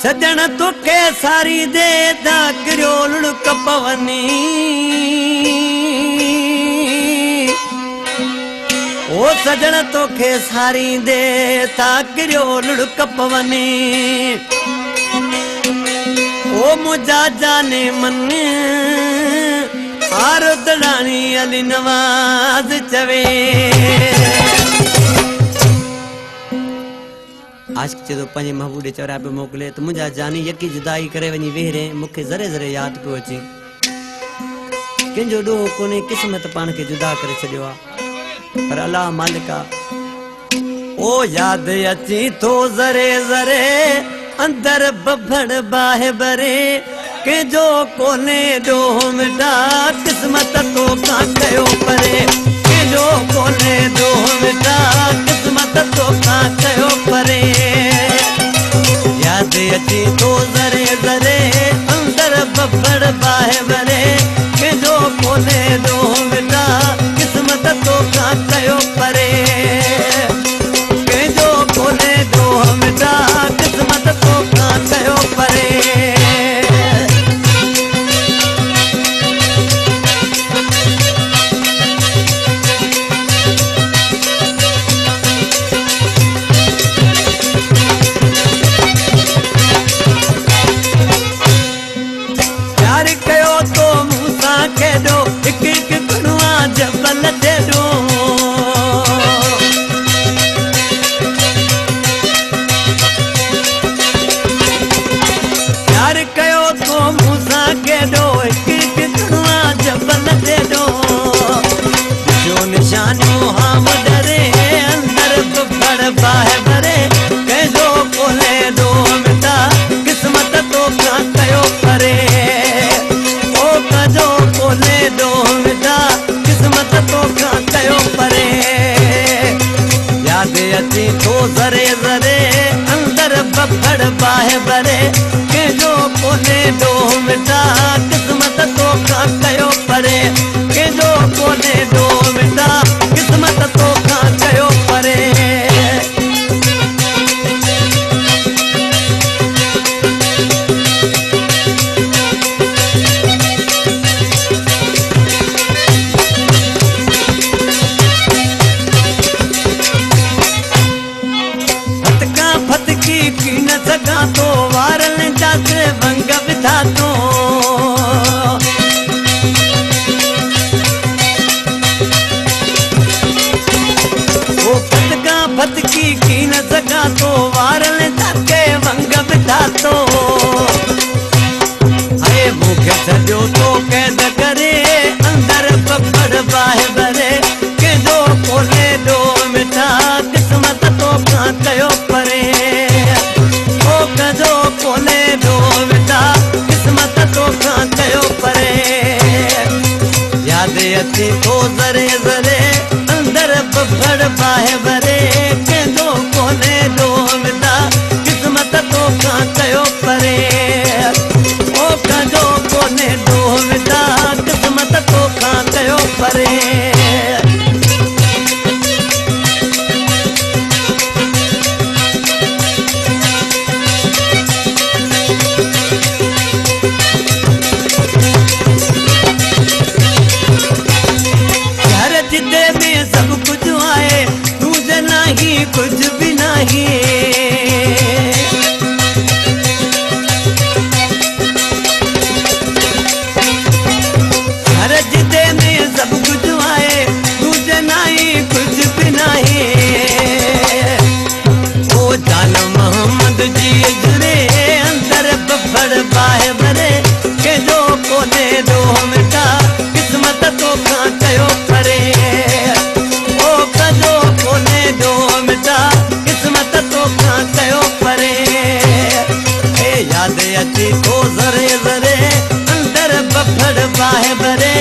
सजण तोखे सारी दे दा किरियो लुड़क पवनी ओ सजण तोखे सारी दे ता किरियो लुड़क पवनी ओ मुझा जाने मन आरो दड़ानी अली नवाज चवे आज चेदो पंहिंजे महबूबे चौरा पे मोकिले त मुंहिंजा जानी यकी जुदाई करे वञी वेहरे मूंखे ज़रे ज़रे यादि पियो अचे कंहिंजो ॾोहो कोन्हे क़िस्मत पाण खे जुदा करे छॾियो आहे पर अलाह मालिका ओ यादि अची थो ज़रे ज़रे अंदर बभड़ बाहि भरे कंहिंजो कोन्हे ॾोहो मिटा क़िस्मत तो खां कयो परे कंहिंजो कोन्हे ॾोहो मिटा क़िस्मत तो खां कयो परे यादि अची थो ज़रे ज़रे अंदर बभड़ बाहि भरे कंहिंजो कोन्हे ॾोहो मिटा क़िस्मत तो खां कयो परे कंहिंजो कोन्हे ॾोहो मिटा क़िस्मत तो खां कयो परे जबल दे दो प्यार कयो तो मूसा के दो एक जबल दे दो जो निशानियों हम डरे अंदर बड़ बाहे भरे कैदो कोले दो मिटा किस्मत तो का कयो परे ओ कजो कोले दो मिटा तो का कयो परे यादि अची थो ज़रे ज़रे अंदर बभड़ बाहि भरे कंहिंजो कोन्हे ॾोहो मिटा क़िस्मत तो का कयो परे कंहिंजो कोन्हे ॾोहो मिटा क़िस्मत तो का कयो परे सगा तो वारन जाते भंग विधा तो वो फटका फटकी की न सगा तो वारन जाके भंग विधा तो अरे मुखे सजो तो कैद करे अंदर बभड़ बाहि भरे कंहिंजो कोन्हे ॾोहो मिठा क़िस्मत तो खां कयो परे कजो कोने दो मिटा किस्मत तो खां कयो परे यादि अची थो ज़रे ज़रे अंदर बभड़ बाहि भरे कंहिंजो कोने दो मिटा किस्मत तो खां कयो परे ओ कजो कोने दो मिटा किस्मत तो खां कयो परे सब कुछ आए तुझे नहीं कुछ भी नहीं हर जिदे में सब कुछ आए तुझे नहीं कुछ भी नहीं ओ जान मोहम्मद जी जुरे अंदर बभड़ बाहि भरे कंहिंजो कोन्हे ॾोहो मिटा किस्मत तो खां कयो परे किस्मत तो खां कयो परे यादि अची थो ज़रे ज़रे अंदर बभड़ बाहि भरे